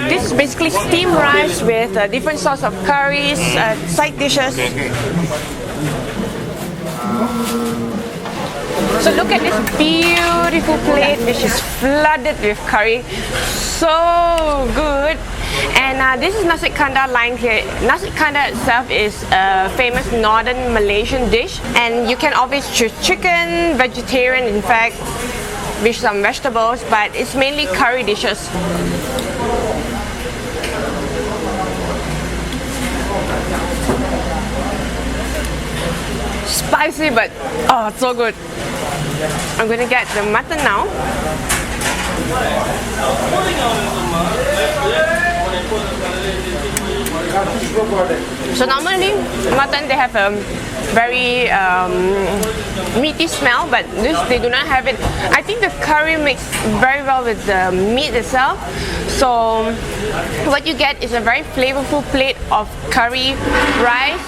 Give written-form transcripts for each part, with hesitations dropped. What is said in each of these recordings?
This is basically steamed rice with different sorts of curries, side dishes. So look at this beautiful plate which is flooded with curry. So good. And this is Nasi Kandar lying here. Nasi Kandar itself is a famous northern Malaysian dish, and you can always choose chicken, vegetarian in fact, with some vegetables, but it's mainly curry dishes. Spicy, but oh, so good. I'm gonna get the mutton now. So normally mutton they have a very meaty smell, but this they do not have it. I think the curry mixes very well with the meat itself. So what you get is a very flavorful plate of curry rice.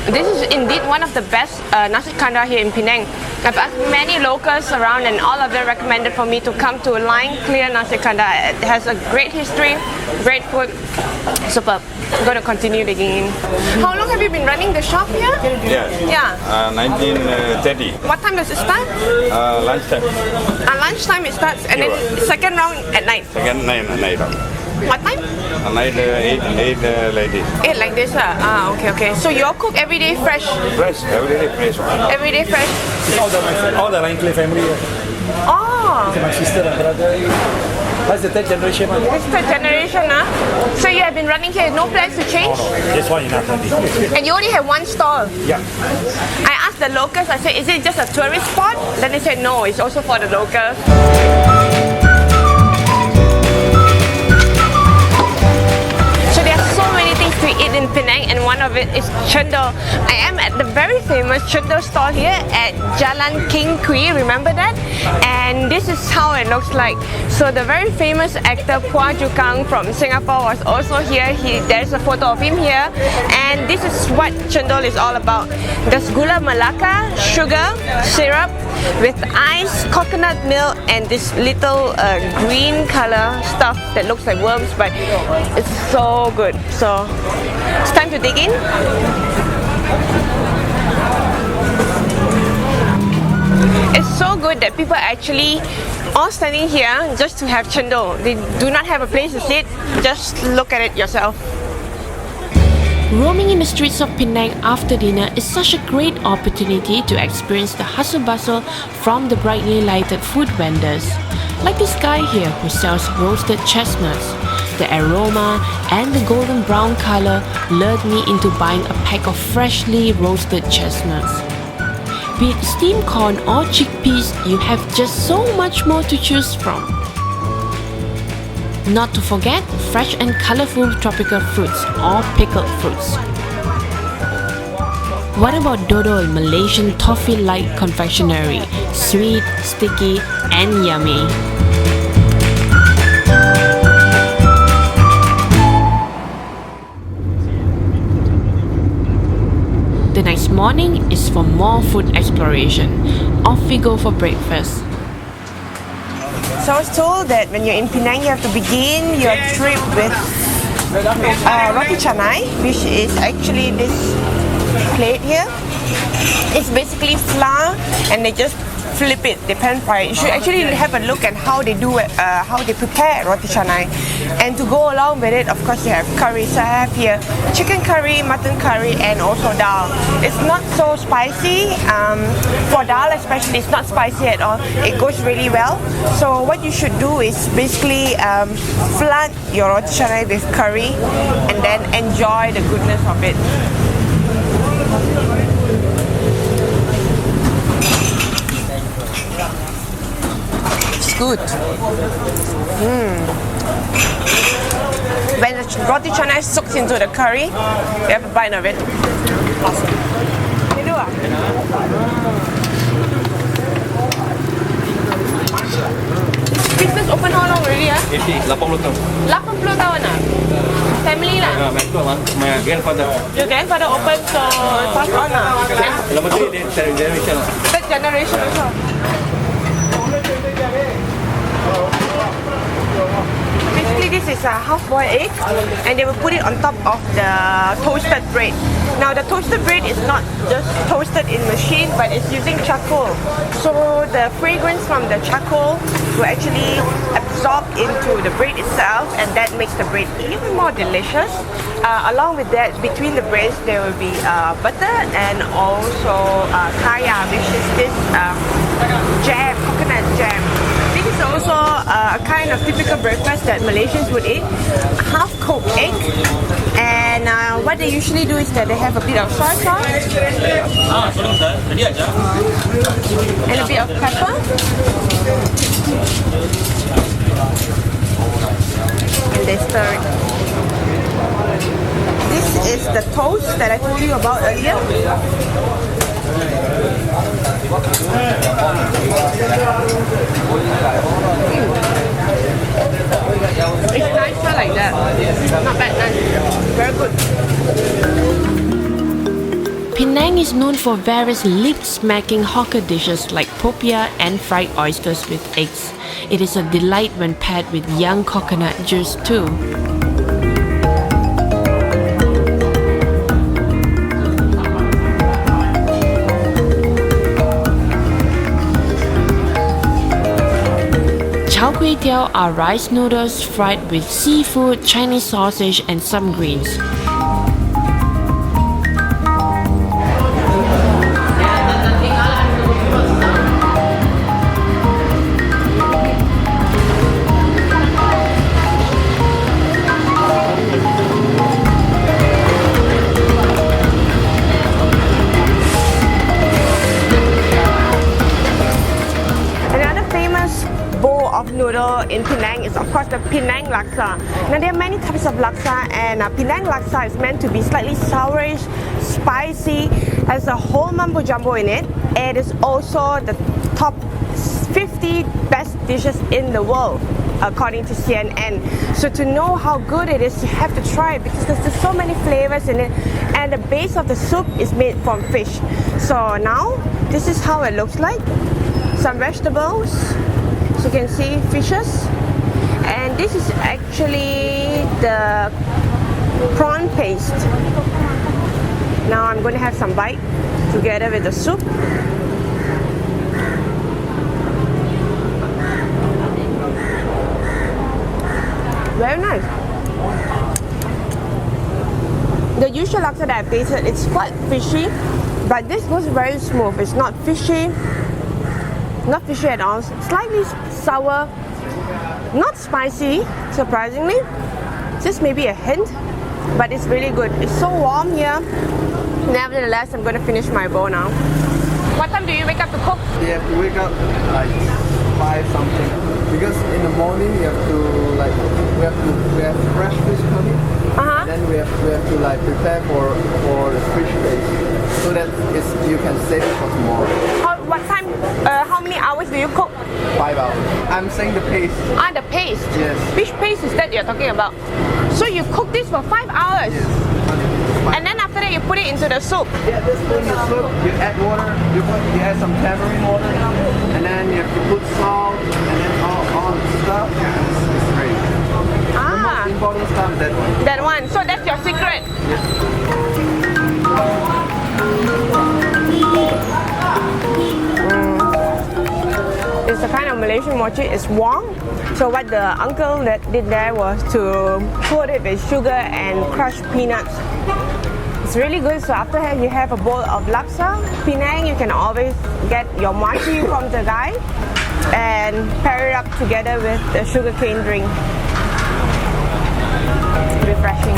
This is indeed one of the best Nasi Kandar here in Penang. I've asked many locals around and all of them recommended for me to come to Line Clear Nasi Kandar. It has a great history, great food, superb. I'm going to continue digging in. How long have you been running the shop here? Yeah. 1930. What time does it start? Lunchtime. At lunchtime it starts, and then second round at night. Second night at night. What time? At night 8 like this. 8 like this, okay. So you all cook every day fresh? Fresh, every day fresh. Every day fresh? All the Line Clear family. Oh! My sister and brother. That's the third generation. This third generation, huh? So you have been running here, no plans to change? This one enough. And you only have one stall? Yeah. I asked the locals, I said, is it just a tourist spot? Then they said, no, it's also for the locals. So there are so many things to eat in Penang, and one of it is chendol. I am at the very famous chendol stall here at Jalan King KWAY, remember that? And this is how it looks like. So the very famous actor Phua Ju-kang from Singapore was also here. There's a photo of him here, and this is what chendol is all about. There's gula melaka, sugar, syrup with ice, coconut milk, and this little green color stuff that looks like worms, but it's so good. So it's time to dig in. It's so good that people are actually all standing here just to have chendol. They do not have a place to sit, just look at it yourself. Roaming in the streets of Penang after dinner is such a great opportunity to experience the hustle bustle from the brightly lighted food vendors. Like this guy here who sells roasted chestnuts. The aroma and the golden brown color lured me into buying a pack of freshly roasted chestnuts. Be it steamed corn or chickpeas, you have just so much more to choose from. Not to forget fresh and colorful tropical fruits or pickled fruits. What about dodol, Malaysian toffee-like confectionery? Sweet, sticky, and yummy. The next morning is for more food exploration. Off we go for breakfast. So I was told that when you're in Penang, you have to begin your trip with Roti Canai, which is actually this plate here. It's basically flour, and they just flip it, they pan fry it. You should actually have a look at how they do it, how they prepare Roti Canai. And to go along with it, of course, you have curry. So I have here chicken curry, mutton curry, and also dal. It's not so spicy. For dal especially, it's not spicy at all. It goes really well. So what you should do is basically flood your Roti Canai with curry and then enjoy the goodness of it. It's good. When the Roti Canai soaks into the curry, you have a bite of it. Awesome. Business open how long already? 80 tahun. 80 tahun ah? Family lah? My grandfather. Your grandfather opened so passed on ah? Lama tu dia third generation. Third generation also. this is a half-boiled egg, and they will put it on top of the toasted bread. Now the toasted bread is not just toasted in machine, but it's using charcoal. So the fragrance from the charcoal will actually absorb into the bread itself, and that makes the bread even more delicious. Along with that, between the breads there will be butter and also kaya, which is this jam, coconut jam. This is also a kind of typical breakfast that Malaysians would eat. Half-cooked egg, and what they usually do is that they have a bit of soy sauce and a bit of pepper, and they stir it. This is the toast that I told you about earlier. It's nicer like that. Not bad, nice. Very good. Penang is known for various lip-smacking hawker dishes like popiah and fried oysters with eggs. It is a delight when paired with young coconut juice too. TEOW are rice noodles fried with seafood, Chinese sausage and some greens. Noodle in Penang is of course the Penang Laksa. Now there are many types of laksa, and Penang Laksa is meant to be slightly sourish, spicy, has a whole mumbo jumbo in it. It is also the top 50 best dishes in the world according to CNN. So to know how good it is, you have to try it because there's so many flavors in it, and the base of the soup is made from fish. So now this is how it looks like. Some vegetables. So you can see fishes, and this is actually the prawn paste. Now I'm going to have some bite together with the soup. Very nice. The usual laksa that I've tasted, it's quite fishy, but this was very smooth. It's not fishy. Not fishy at all, slightly sour, not spicy, surprisingly, just maybe a hint, but it's really good. It's so warm here. Nevertheless, I'm going to finish my bowl now. What time do you wake up to cook? You have to wake up like 5 something, because in the morning we have to we have fresh fish coming, and then we have to like prepare for the fish paste, so that you can save it for tomorrow. What time? How many hours do you cook? 5 hours. I'm saying the paste. The paste. Yes. Which paste is that you're talking about? So you cook this for 5 hours? Yes. And then after that you put it into the soup? Yeah, this thing is soup. You add water, you add some tamarind water, and then you have to put salt, and then all the stuff. It's great. The most important stuff, that one. That one. So that's your secret? It's a kind of Malaysian mochi. It's warm. So what the uncle that did there was to coat it with sugar and crushed peanuts. It's really good. So after you have a bowl of laksa, Penang, you can always get your mochi from the guy and pair it up together with the sugarcane drink. Refreshing.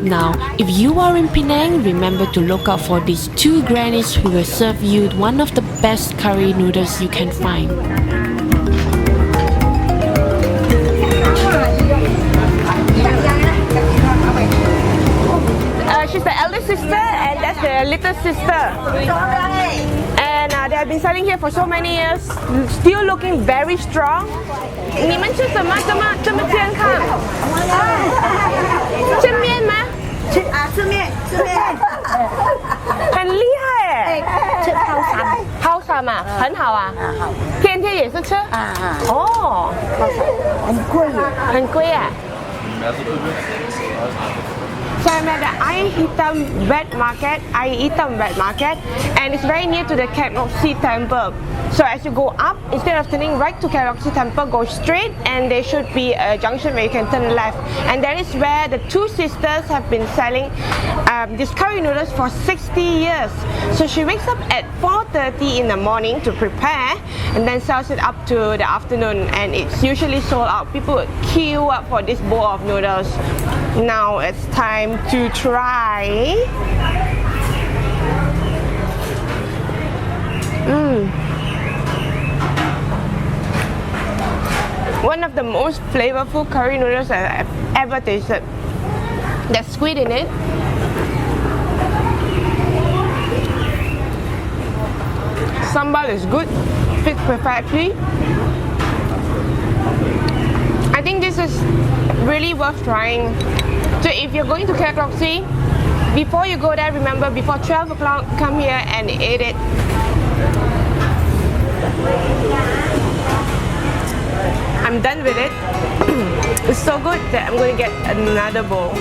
Now, if you are in Penang, remember to look out for these two grannies who will serve you one of the best curry noodles you can find. She's the eldest sister, and that's the little sister. And they have been selling here for so many years, still looking very strong. 你们吃什么这么健康？吃面吗？得吃？哦，很贵啊。So I'm at the Air Hitam Wet Market, and it's very near to the KWAY Temple. So as you go up, instead of turning right to KWAY Temple, go straight, and there should be a junction where you can turn left. And that is where the two sisters have been selling these curry noodles for 60 years. So she wakes up at 4:30 in the morning to prepare, and then sells it up to the afternoon, and it's usually sold out. People would queue up for this bowl of noodles. Now it's time to try. One of the most flavorful curry noodles that I've ever tasted. There's squid in it. Sambal is good, fits perfectly. I think this is really worth trying. So if you're going to KWAY, before you go there, remember before 12 o'clock, come here and eat it. I'm done with it. It's so good that I'm going to get another bowl.